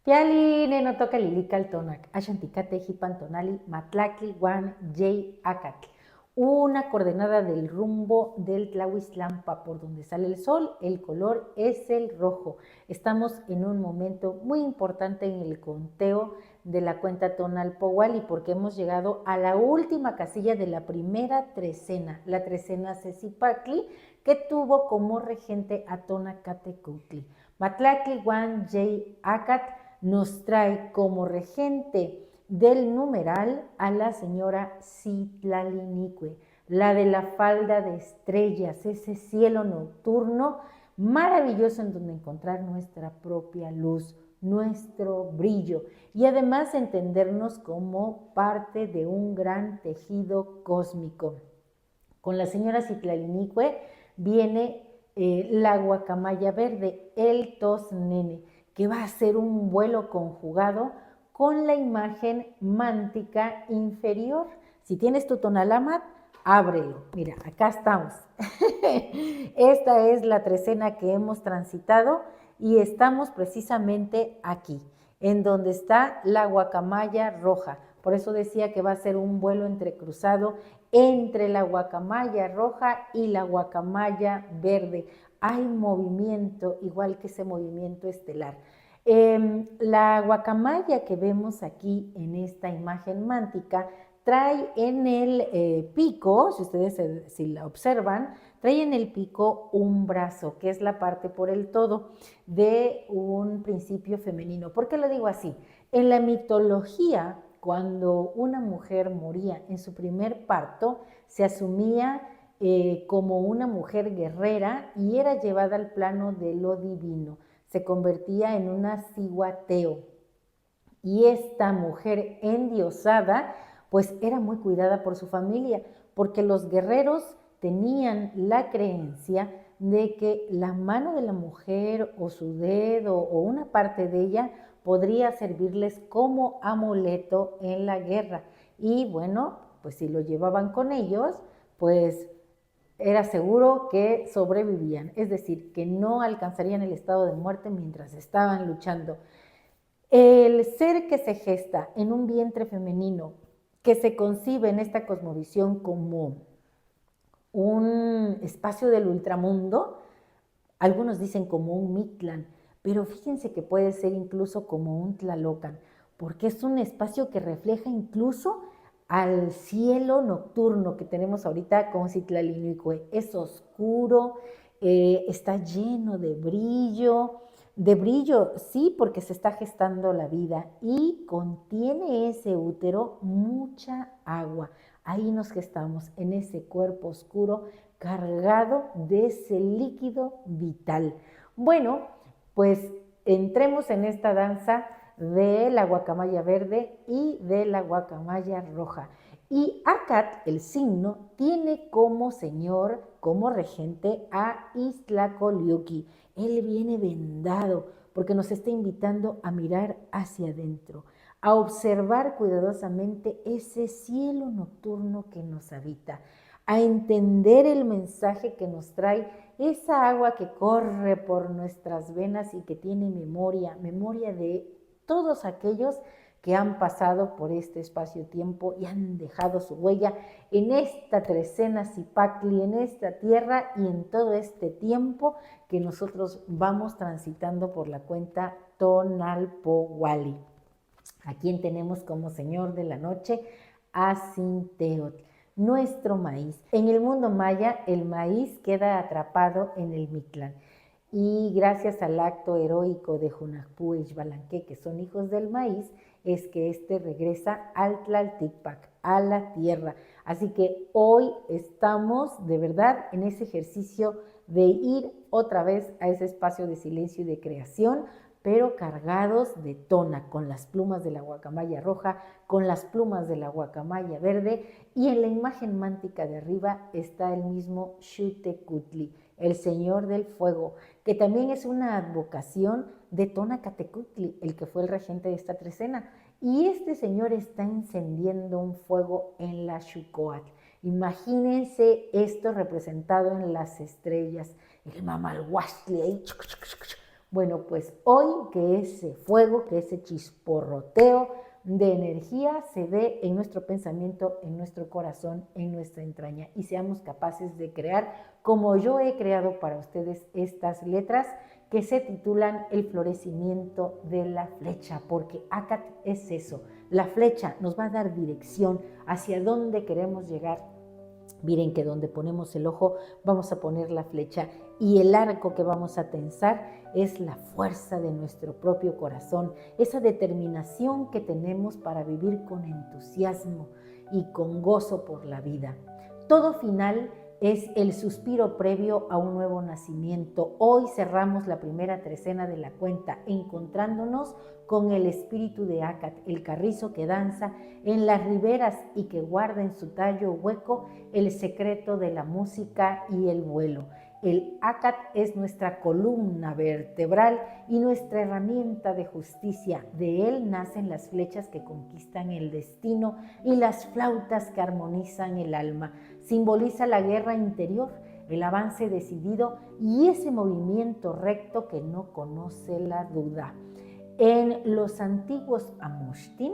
Piali no toca lilical tonac, ashanticate hipantonali, matlacli, guan, yey, acatl. Una coordenada del rumbo del Tlahuizlampa, por donde sale el sol, el color es el rojo. Estamos en un momento muy importante en el conteo de la cuenta Tonalpohualli, porque hemos llegado a la última casilla de la primera trecena, la trecena Cecipacli, que tuvo como regente a Tonacatecutli. Matlacli, guan, yey, acatl nos trae como regente del numeral a la señora Citlalinicue, la de la falda de estrellas, ese cielo nocturno maravilloso en donde encontrar nuestra propia luz, nuestro brillo y además entendernos como parte de un gran tejido cósmico. Con la señora Citlalinicue viene la guacamaya verde, el tosnene, que va a ser un vuelo conjugado con la imagen mántica inferior. Si tienes tu tonalamat, ábrelo. Mira, acá estamos. Esta es la trecena que hemos transitado y estamos precisamente aquí, en donde está la guacamaya roja. Por eso decía que va a ser un vuelo entrecruzado entre la guacamaya roja y la guacamaya verde. Hay movimiento, igual que ese movimiento estelar. La guacamaya que vemos aquí en esta imagen mántica trae en el pico, si ustedes si la observan, trae en el pico un brazo, que es la parte por el todo de un principio femenino. ¿Por qué lo digo así? En la mitología, cuando una mujer moría en su primer parto, se asumía como una mujer guerrera y era llevada al plano de lo divino. Se convertía en una ciguateo. Y esta mujer endiosada, pues era muy cuidada por su familia, porque los guerreros tenían la creencia de que la mano de la mujer o su dedo o una parte de ella podría servirles como amuleto en la guerra. Y bueno, pues si lo llevaban con ellos, pues era seguro que sobrevivían, es decir, que no alcanzarían el estado de muerte mientras estaban luchando. El ser que se gesta en un vientre femenino, que se concibe en esta cosmovisión como un espacio del ultramundo, algunos dicen como un Mictlán, pero fíjense que puede ser incluso como un Tlalocan, porque es un espacio que refleja incluso al cielo nocturno que tenemos ahorita con Citlalinicue. Es oscuro, está lleno de brillo, sí, porque se está gestando la vida y contiene ese útero mucha agua. Ahí nos gestamos en ese cuerpo oscuro cargado de ese líquido vital. Bueno, pues entremos en esta danza de la guacamaya verde y de la guacamaya roja. Y Acat, el signo, tiene como señor, como regente a Iztlacoliuqui. Él viene vendado porque nos está invitando a mirar hacia adentro, a observar cuidadosamente ese cielo nocturno que nos habita, a entender el mensaje que nos trae esa agua que corre por nuestras venas y que tiene memoria de todos aquellos que han pasado por este espacio-tiempo y han dejado su huella en esta trecena Cipacli, en esta tierra y en todo este tiempo que nosotros vamos transitando por la cuenta Tonalpohualli. A quien tenemos como señor de la noche, Asinteotl, nuestro maíz. En el mundo maya, el maíz queda atrapado en el Mictlán. Y gracias al acto heroico de Junajpú y Xbalanque, que son hijos del maíz, es que este regresa al Tlaltipac, a la tierra. Así que hoy estamos de verdad en ese ejercicio de ir otra vez a ese espacio de silencio y de creación, pero cargados de tona, con las plumas de la guacamaya roja, con las plumas de la guacamaya verde, y en la imagen mántica de arriba está el mismo Xutecutli, el señor del fuego, que también es una advocación de Tonacatecutli, el que fue el regente de esta trecena. Y este señor está encendiendo un fuego en la Xucoatl. Imagínense esto representado en las estrellas, el mamalhuastli ahí, Bueno, pues hoy que ese fuego, que ese chisporroteo de energía se dé en nuestro pensamiento, en nuestro corazón, en nuestra entraña y seamos capaces de crear, como yo he creado para ustedes estas letras que se titulan El florecimiento de la flecha, porque Acat es eso, la flecha nos va a dar dirección hacia dónde queremos llegar. Miren que donde ponemos el ojo vamos a poner la flecha y el arco que vamos a tensar es la fuerza de nuestro propio corazón, esa determinación que tenemos para vivir con entusiasmo y con gozo por la vida. Todo final es el suspiro previo a un nuevo nacimiento. Hoy cerramos la primera trecena de la cuenta encontrándonos con el espíritu de Acat, el carrizo que danza en las riberas y que guarda en su tallo hueco el secreto de la música y el vuelo. El Acat es nuestra columna vertebral y nuestra herramienta de justicia. De él nacen las flechas que conquistan el destino y las flautas que armonizan el alma. Simboliza la guerra interior, el avance decidido y ese movimiento recto que no conoce la duda. En los antiguos Amushtin,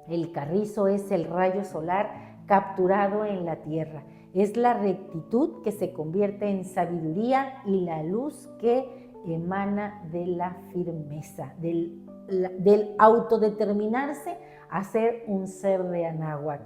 el carrizo es el rayo solar capturado en la tierra. Es la rectitud que se convierte en sabiduría y la luz que emana de la firmeza, del autodeterminarse a ser un ser de Anáhuac.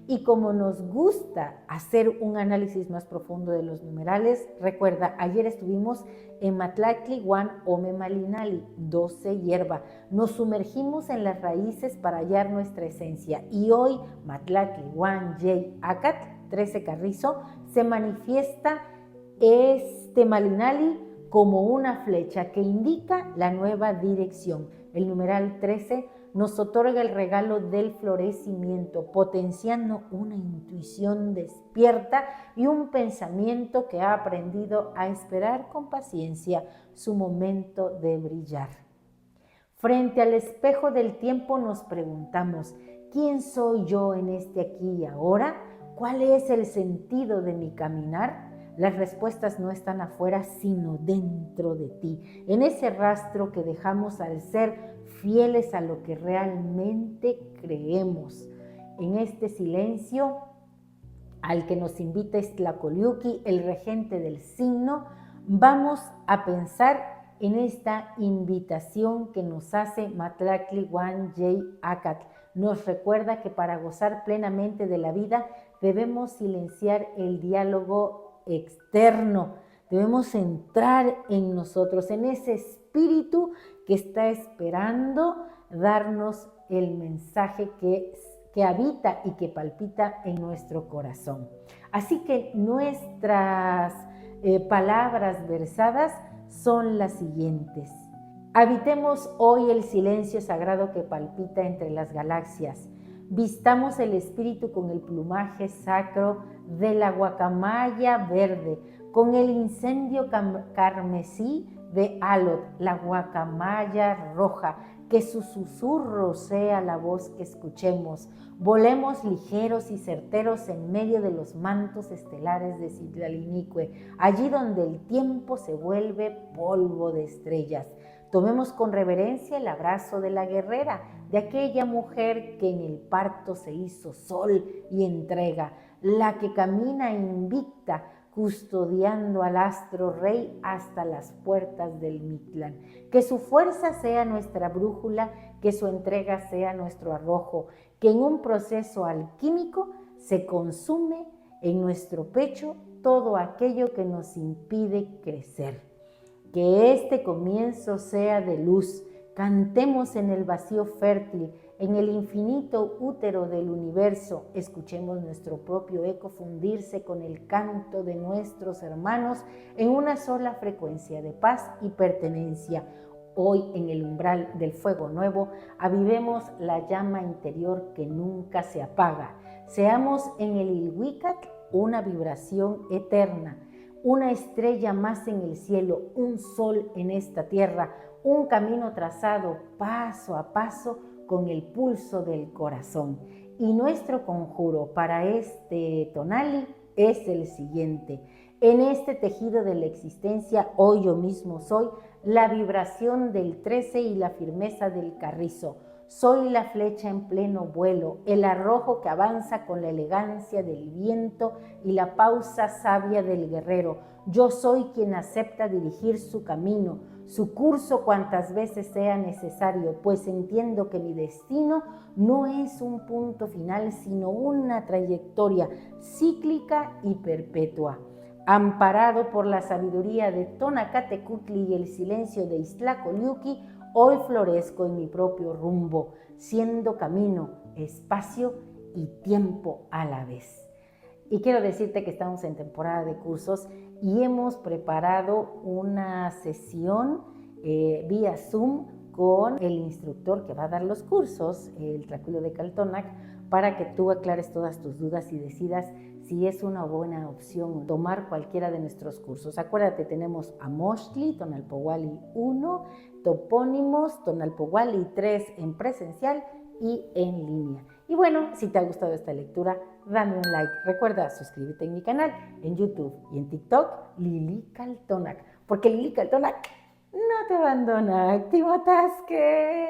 Y como nos gusta hacer un análisis más profundo de los numerales, recuerda, ayer estuvimos en Matlactli Guan Ome Malinali, 12 hierba. Nos sumergimos en las raíces para hallar nuestra esencia. Y hoy, Matlactli Guan Yei Acat, 13 carrizo, se manifiesta este Malinali como una flecha que indica la nueva dirección. El numeral 13 nos otorga el regalo del florecimiento, potenciando una intuición despierta y un pensamiento que ha aprendido a esperar con paciencia su momento de brillar. Frente al espejo del tiempo nos preguntamos, ¿quién soy yo en este aquí y ahora? ¿Cuál es el sentido de mi caminar? Las respuestas no están afuera, sino dentro de ti, en ese rastro que dejamos al ser fieles a lo que realmente creemos. En este silencio al que nos invita Tlacoliuqui, el regente del signo, vamos a pensar en esta invitación que nos hace Matlactli Guan Yei Acat. Nos recuerda que para gozar plenamente de la vida debemos silenciar el diálogo externo, debemos entrar en nosotros, en ese espíritu que está esperando darnos el mensaje que habita y que palpita en nuestro corazón. Así que nuestras palabras versadas son las siguientes. Habitemos hoy el silencio sagrado que palpita entre las galaxias. Vistamos el espíritu con el plumaje sacro de la guacamaya verde, con el incendio carmesí de Alot, la guacamaya roja, que su susurro sea la voz que escuchemos. Volemos ligeros y certeros en medio de los mantos estelares de Citlalinicue, allí donde el tiempo se vuelve polvo de estrellas. Tomemos con reverencia el abrazo de la guerrera, de aquella mujer que en el parto se hizo sol y entrega, la que camina invicta, custodiando al astro rey hasta las puertas del Mictlán. Que su fuerza sea nuestra brújula, que su entrega sea nuestro arrojo, que en un proceso alquímico se consume en nuestro pecho todo aquello que nos impide crecer. Que este comienzo sea de luz. Cantemos en el vacío fértil, en el infinito útero del universo. Escuchemos nuestro propio eco fundirse con el canto de nuestros hermanos en una sola frecuencia de paz y pertenencia. Hoy, en el umbral del fuego nuevo, avivemos la llama interior que nunca se apaga. Seamos en el Ilhuicatl una vibración eterna, una estrella más en el cielo, un sol en esta tierra, un camino trazado paso a paso con el pulso del corazón. Y nuestro conjuro para este tonali es el siguiente. En este tejido de la existencia, hoy yo mismo soy la vibración del 13 y la firmeza del carrizo. Soy la flecha en pleno vuelo, el arrojo que avanza con la elegancia del viento y la pausa sabia del guerrero. Yo soy quien acepta dirigir su camino, su curso cuantas veces sea necesario, pues entiendo que mi destino no es un punto final, sino una trayectoria cíclica y perpetua. Amparado por la sabiduría de Tonacatecutli y el silencio de Iztlacoliuqui, hoy florezco en mi propio rumbo, siendo camino, espacio y tiempo a la vez. Y quiero decirte que estamos en temporada de cursos y hemos preparado una sesión vía Zoom con el instructor que va a dar los cursos, el Tlacuilo de Caltonac, para que tú aclares todas tus dudas y decidas si es una buena opción tomar cualquiera de nuestros cursos. Acuérdate, tenemos Amoxtli, Tonalpohualli 1, topónimos, Tonalpohualli 3 en presencial y en línea. Y bueno, si te ha gustado esta lectura, dame un like. Recuerda suscribirte en mi canal, en YouTube y en TikTok, Lili Caltonac, porque Lili Caltonac no te abandona. ¡Timotasque!